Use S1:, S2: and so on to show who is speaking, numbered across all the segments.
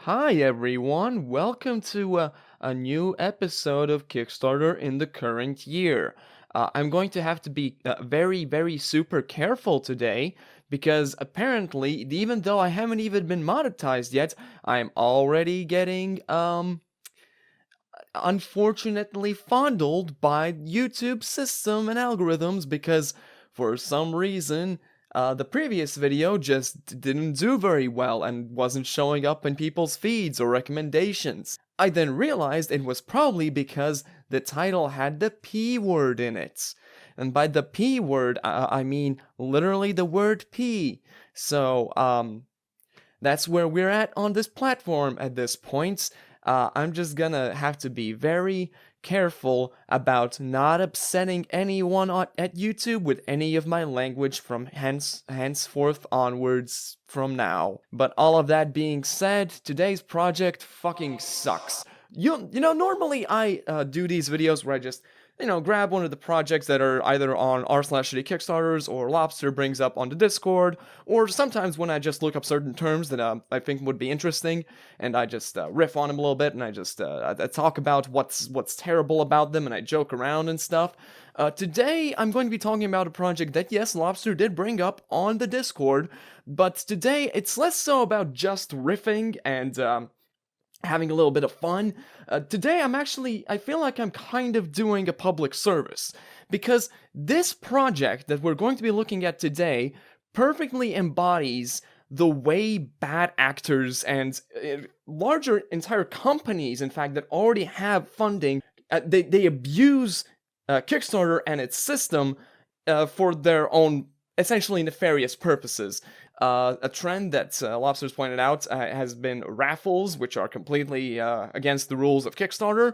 S1: Hi everyone, welcome to a new episode of Kickstarter in the current year. I'm going to have to be very super careful today because apparently, even though I haven't even been monetized yet, I'm already getting unfortunately fondled by YouTube system and algorithms because for some reason the previous video just didn't do very well and wasn't showing up in people's feeds or recommendations. I then realized it was probably because the title had the P word in it. And by the P word, I mean literally the word P. So, that's where we're at on this platform at this point. I'm just gonna have to be very careful about not upsetting anyone at YouTube with any of my language from henceforth onwards from now. But all of that being said, today's project fucking sucks. Normally I do these videos where I just grab one of the projects that are either on r/shitty Kickstarters or Lobster brings up on the Discord, or sometimes when I just look up certain terms that I think would be interesting, and I just riff on them a little bit, and I just I talk about what's terrible about them, and I joke around and stuff. Today, I'm going to be talking about a project that, yes, Lobster did bring up on the Discord, but today it's less so about just riffing and having a little bit of fun. Today I feel like I'm kind of doing a public service, because this project that we're going to be looking at today perfectly embodies the way bad actors and larger entire companies, in fact, that already have funding, they abuse Kickstarter and its system for their own essentially nefarious purposes. A trend that Lobsters pointed out has been raffles, which are completely against the rules of Kickstarter.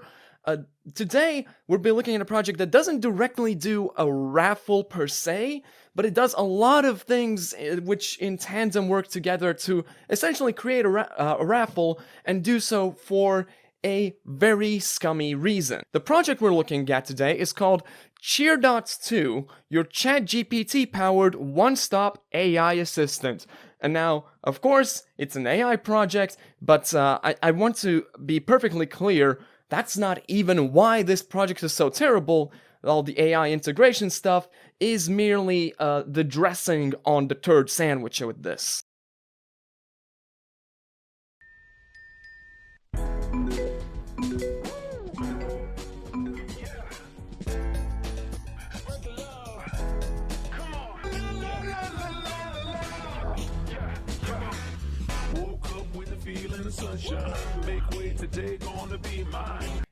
S1: Today, we'll be looking at a project that doesn't directly do a raffle per se, but it does a lot of things which in tandem work together to essentially create a raffle and do so for a very scummy reason. The project we're looking at today is called Cheerdots 2, your ChatGPT-powered one-stop AI assistant. And now, of course, it's an AI project, but I want to be perfectly clear, that's not even why this project is so terrible. All the AI integration stuff is merely the dressing on the turd sandwich with this.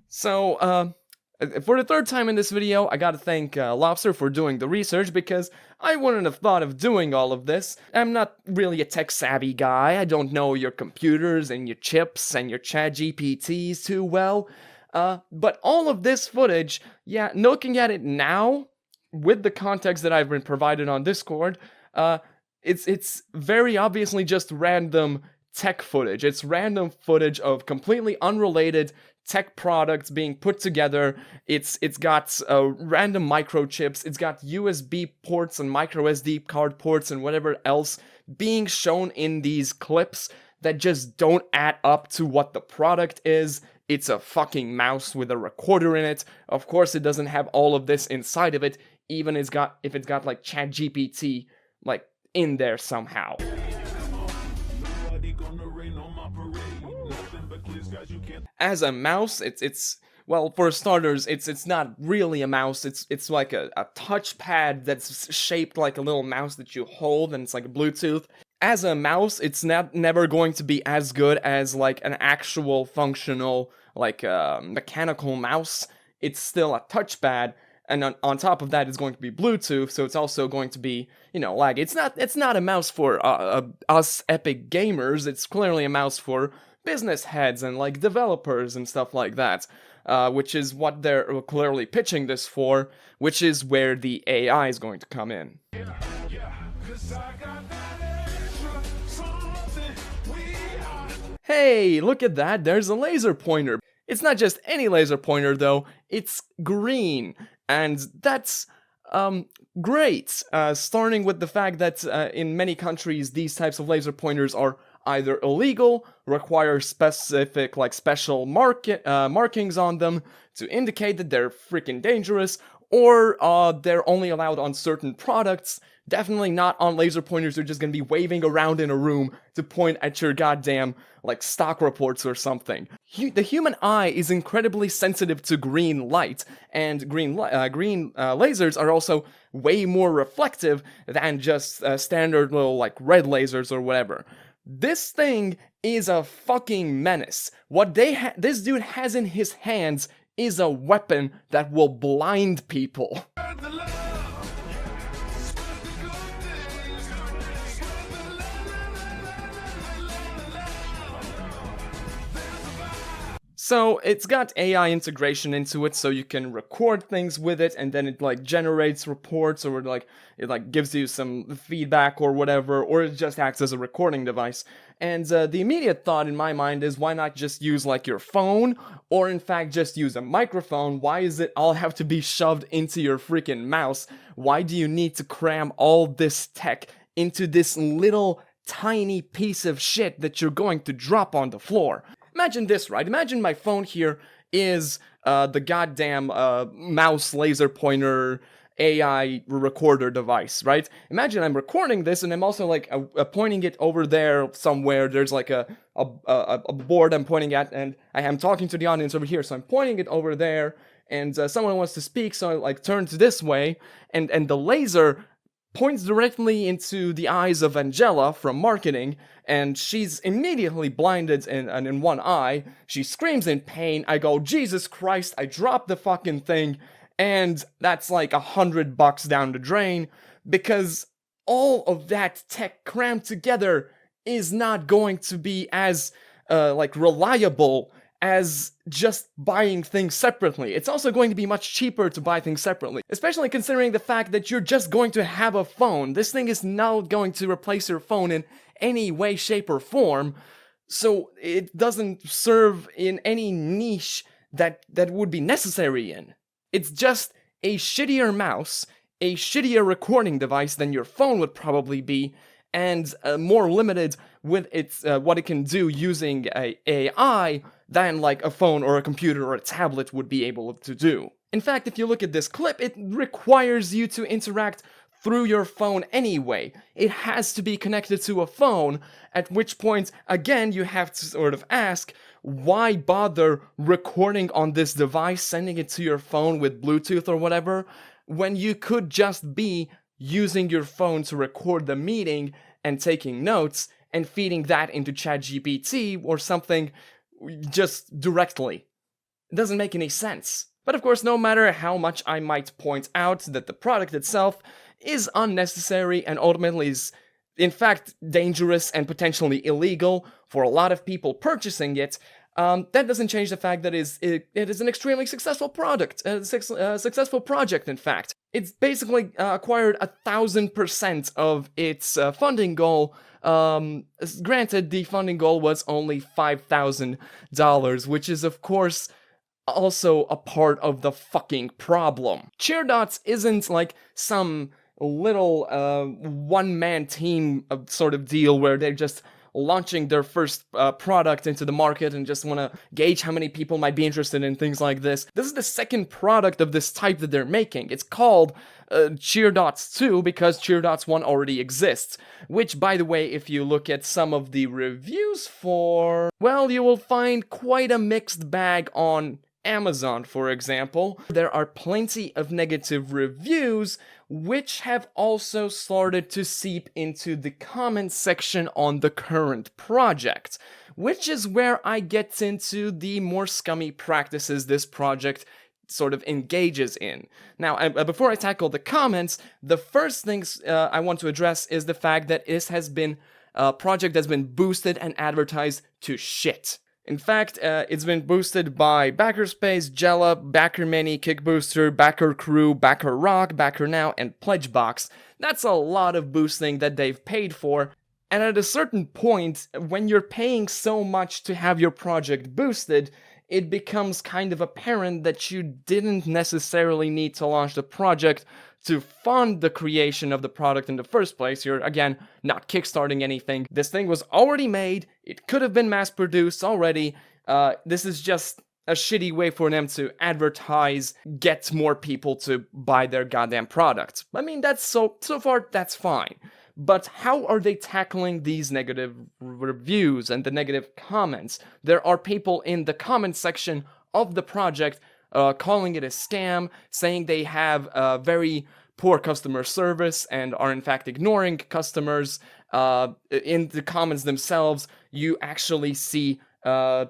S1: So, for the third time in this video, I gotta thank Lobster for doing the research, because I wouldn't have thought of doing all of this. I'm not really a tech-savvy guy. I don't know your computers and your chips and your ChatGPTs too well. But all of this footage, yeah, looking at it now, with the context that I've been provided on Discord, it's very obviously just random tech footage. It's random footage of completely unrelated tech products being put together. It's got random microchips. It's got USB ports and micro SD card ports and whatever else being shown in these clips that just don't add up to what the product is. It's a fucking mouse with a recorder in it. Of course, it doesn't have all of this inside of it, even if it's got like ChatGPT like in there somehow. As a mouse, it's well, for starters, it's not really a mouse. It's like a touchpad that's shaped like a little mouse that you hold, and it's like Bluetooth. As a mouse, it's never going to be as good as like an actual functional like mechanical mouse. It's still a touchpad, and on top of that, it's going to be Bluetooth, so it's also going to be, laggy. It's not a mouse for us epic gamers. It's clearly a mouse for business heads and like developers and stuff like that, which is what they're clearly pitching this for, which is where the AI is going to come in. Hey, look at that, there's a laser pointer. It's not just any laser pointer though, it's green, and that's great, starting with the fact that in many countries these types of laser pointers are either illegal, require specific, like, special markings on them to indicate that they're freaking dangerous, or they're only allowed on certain products. Definitely not on laser pointers you're just gonna be waving around in a room to point at your goddamn, like, stock reports or something. The human eye is incredibly sensitive to green light, and green lasers are also way more reflective than just standard little, like, red lasers or whatever. This thing is a fucking menace. What this dude has in his hands is a weapon that will blind people. So it's got AI integration into it, so you can record things with it, and then it like generates reports, or it gives you some feedback or whatever, or it just acts as a recording device. And the immediate thought in my mind is, why not just use like your phone, or in fact just use a microphone? Why does it all have to be shoved into your freaking mouse? Why do you need to cram all this tech into this little tiny piece of shit that you're going to drop on the floor? Imagine this, right? Imagine my phone here is the goddamn mouse laser pointer AI recorder device, right? Imagine I'm recording this and I'm also like pointing it over there somewhere. There's like a board I'm pointing at, and I am talking to the audience over here. So I'm pointing it over there, and someone wants to speak, so I like turns this way, and the laser points directly into the eyes of Angela from marketing, and she's immediately blinded in one eye. She screams in pain. I go, Jesus Christ, I drop the fucking thing, and that's like $100 down the drain, because all of that tech crammed together is not going to be as reliable as just buying things separately. It's also going to be much cheaper to buy things separately, especially considering the fact that you're just going to have a phone. This thing is not going to replace your phone in any way, shape, or form, so it doesn't serve in any niche that would be necessary in. It's just a shittier mouse, a shittier recording device than your phone would probably be, and more limited with its what it can do using AI than like a phone or a computer or a tablet would be able to do. In fact, if you look at this clip, it requires you to interact through your phone anyway. It has to be connected to a phone, at which point, again, you have to sort of ask, why bother recording on this device, sending it to your phone with Bluetooth or whatever, when you could just be using your phone to record the meeting and taking notes and feeding that into ChatGPT or something just directly. It doesn't make any sense. But of course, no matter how much I might point out that the product itself is unnecessary and ultimately is in fact dangerous and potentially illegal for a lot of people purchasing it, that doesn't change the fact that it is an extremely successful product, a successful project in fact. It's basically acquired 1,000% of its funding goal. Granted, the funding goal was only $5,000, which is of course also a part of the fucking problem. CheerDots isn't like some little one-man team sort of deal where they're just launching their first product into the market and just want to gauge how many people might be interested in things like this. This is the second product of this type that they're making. It's called CheerDots 2 because CheerDots 1 already exists, which, by the way, if you look at some of the reviews for, well, you will find quite a mixed bag on Amazon, for example. There are plenty of negative reviews, which have also started to seep into the comment section on the current project, which is where I get into the more scummy practices this project sort of engages in. Now, before I tackle the comments, the first things I want to address is the fact that this has been a project that's been boosted and advertised to shit. In fact, it's been boosted by Backerspace, Jella, BackerMany, Kickbooster, BackerCrew, BackerRock, BackerNow, and Pledgebox. That's a lot of boosting that they've paid for, and at a certain point, when you're paying so much to have your project boosted, it becomes kind of apparent that you didn't necessarily need to launch the project to fund the creation of the product in the first place. You're, again, not kickstarting anything. This thing was already made. It could have been mass-produced already. This is just a shitty way for them to advertise, get more people to buy their goddamn product. I mean, that's so far, that's fine. But how are they tackling these negative reviews and the negative comments? There are people in the comment section of the project calling it a scam, saying they have very poor customer service and are in fact ignoring customers. In the comments themselves, you actually see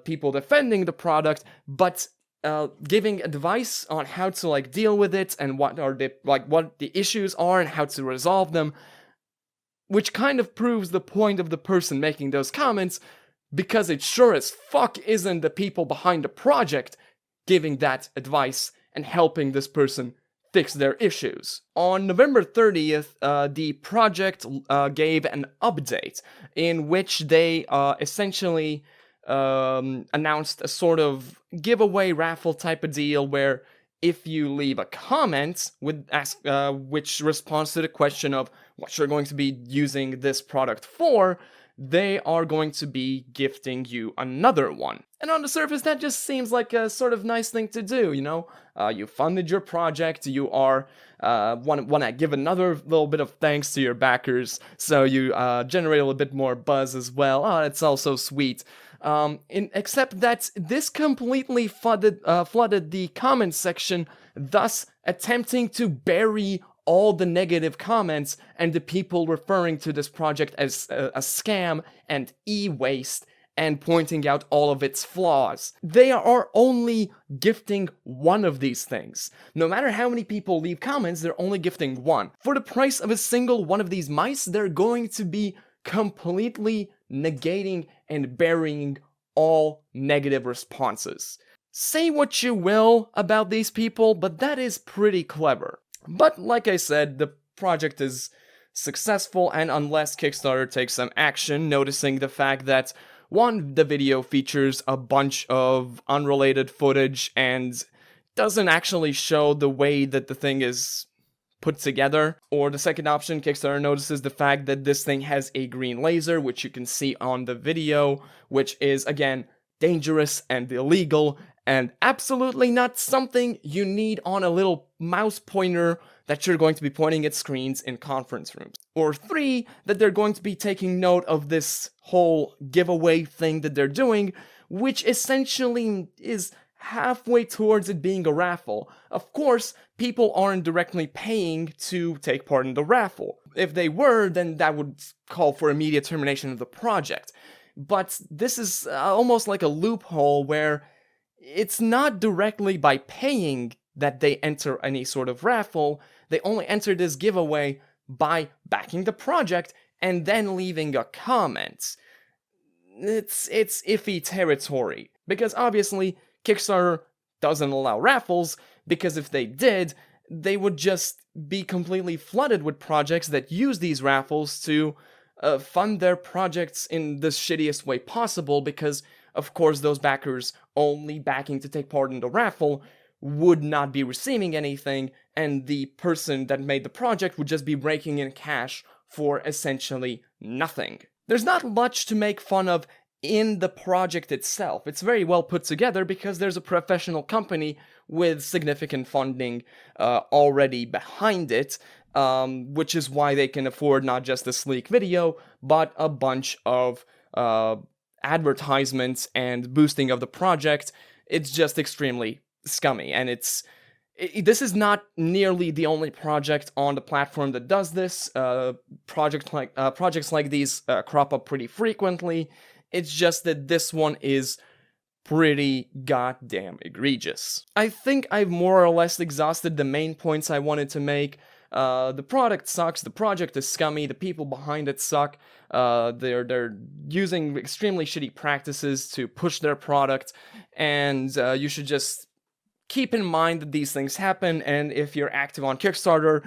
S1: people defending the product, but giving advice on how to like deal with it and what the issues are and how to resolve them, which kind of proves the point of the person making those comments, because it sure as fuck isn't the people behind the project giving that advice and helping this person fix their issues. On November 30th, the project gave an update in which they essentially announced a sort of giveaway raffle type of deal where if you leave a comment with which responds to the question of what you're going to be using this product for, they are going to be gifting you another one. And on the surface, that just seems like a sort of nice thing to do, you know? You funded your project, you are want to give another little bit of thanks to your backers, so you generate a little bit more buzz as well. Oh, it's all so sweet. Except that this completely flooded the comment section, thus attempting to bury all the negative comments and the people referring to this project as a scam and e-waste and pointing out all of its flaws. They are only gifting one of these things. No matter how many people leave comments, they're only gifting one. For the price of a single one of these mice, they're going to be completely negating and burying all negative responses. Say what you will about these people, but that is pretty clever. But like I said, the project is successful, and unless Kickstarter takes some action, noticing the fact that the video features a bunch of unrelated footage and doesn't actually show the way that the thing is put together. Or the second option, Kickstarter notices the fact that this thing has a green laser, which you can see on the video, which is, again, dangerous and illegal, and absolutely not something you need on a little mouse pointer that you're going to be pointing at screens in conference rooms. Or 3, that they're going to be taking note of this whole giveaway thing that they're doing, which essentially is halfway towards it being a raffle. Of course, people aren't directly paying to take part in the raffle. If they were, then that would call for immediate termination of the project. But this is almost like a loophole where it's not directly by paying that they enter any sort of raffle. They only enter this giveaway by backing the project and then leaving a comment. It's iffy territory, because obviously Kickstarter doesn't allow raffles, because if they did, they would just be completely flooded with projects that use these raffles to fund their projects in the shittiest way possible, because of course those backers only backing to take part in the raffle would not be receiving anything, and the person that made the project would just be raking in cash for essentially nothing. There's not much to make fun of in the project itself. It's very well put together because there's a professional company with significant funding already behind it, which is why they can afford not just a sleek video, but a bunch of advertisements and boosting of the project. It's just extremely scummy, and this is not nearly the only project on the platform that does this. Projects like these crop up pretty frequently. It's just that this one is pretty goddamn egregious. I think I've more or less exhausted the main points I wanted to make. The product sucks, the project is scummy, the people behind it suck, they're using extremely shitty practices to push their product, and you should just keep in mind that these things happen, and if you're active on Kickstarter,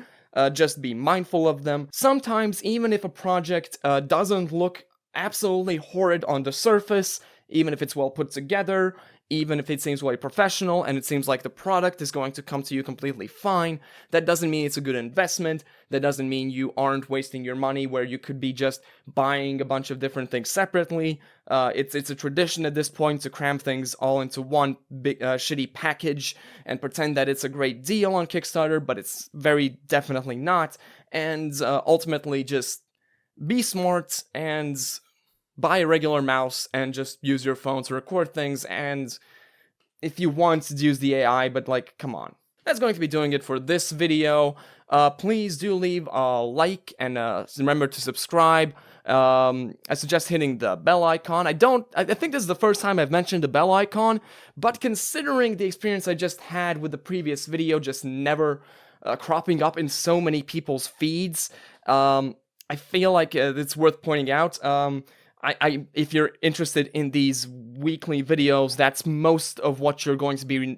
S1: just be mindful of them. Sometimes, even if a project doesn't look absolutely horrid on the surface, even if it's well put together, even if it seems very professional and it seems like the product is going to come to you completely fine, that doesn't mean it's a good investment. That doesn't mean you aren't wasting your money where you could be just buying a bunch of different things separately. It's a tradition at this point to cram things all into one big shitty package and pretend that it's a great deal on Kickstarter, but it's very definitely not. And ultimately just be smart and buy a regular mouse and just use your phone to record things, and if you want to use the AI, but like, come on. That's going to be doing it for this video. Please do leave a like and remember to subscribe. I suggest hitting the bell icon. I think this is the first time I've mentioned the bell icon, but considering the experience I just had with the previous video just never cropping up in so many people's feeds, I feel like it's worth pointing out. If you're interested in these weekly videos, that's most of what you're going to be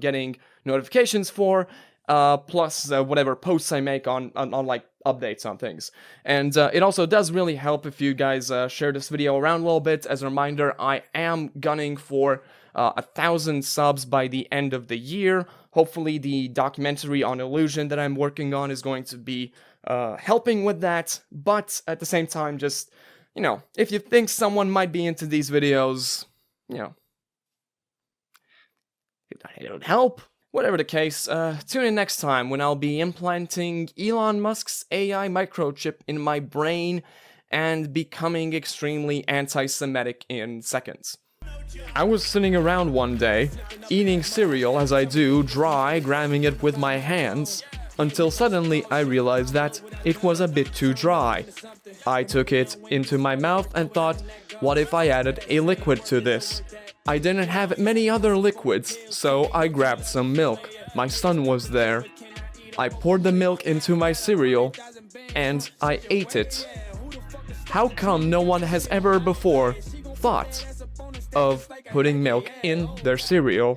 S1: getting notifications for, plus whatever posts I make on like updates on things. And it also does really help if you guys share this video around a little bit. As a reminder, I am gunning for 1,000 subs by the end of the year. Hopefully the documentary on Illusion that I'm working on is going to be helping with that, but at the same time, just, you know, if you think someone might be into these videos, you know, it would help. Whatever the case, tune in next time when I'll be implanting Elon Musk's AI microchip in my brain and becoming extremely anti-Semitic in seconds. I was sitting around one day, eating cereal as I do, dry, grabbing it with my hands, until suddenly I realized that it was a bit too dry. I took it into my mouth and thought, what if I added a liquid to this? I didn't have many other liquids, so I grabbed some milk. My son was there. I poured the milk into my cereal, and I ate it. How come no one has ever before thought of putting milk in their cereal?